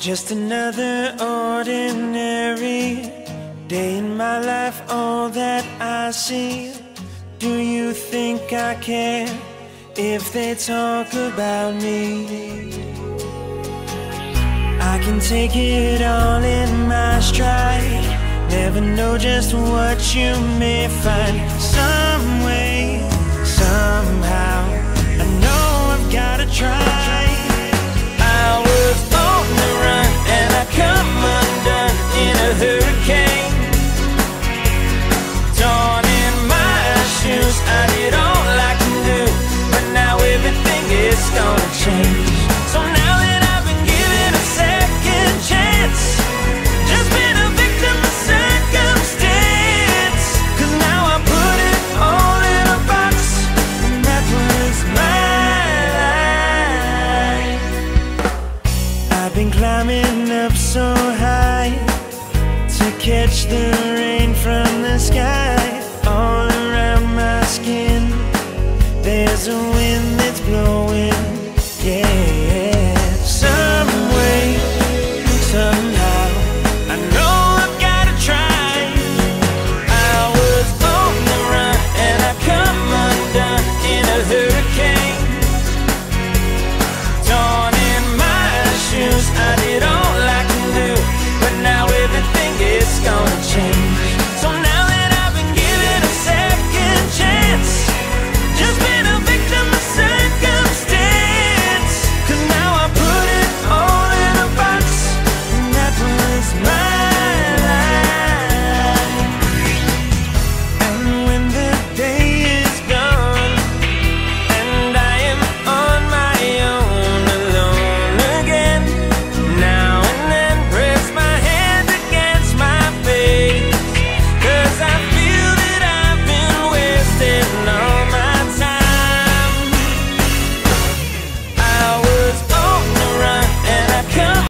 Just another ordinary day in my life, all that I see. Do you think I care if they talk about me? I can take it all in my stride. Never know just what you may find. Some way, somehow, I know I've gotta try. I was on the run and I come undone in a hurricane. Torn in my shoes, I did all I can do, but now everything is gonna change. So now that I've been given a second chance, just been a victim of circumstance. Cause now I put it all in a box, and that was my life. I've been climbing up so high to catch the rain from the sky. All around my skin there's a wind that's blowing, yeah. Some way, somehow, I know I've gotta try. I was on the run and I come undone in a hurricane. Torn in my shoes, I did all I can do, but now everything is gonna change.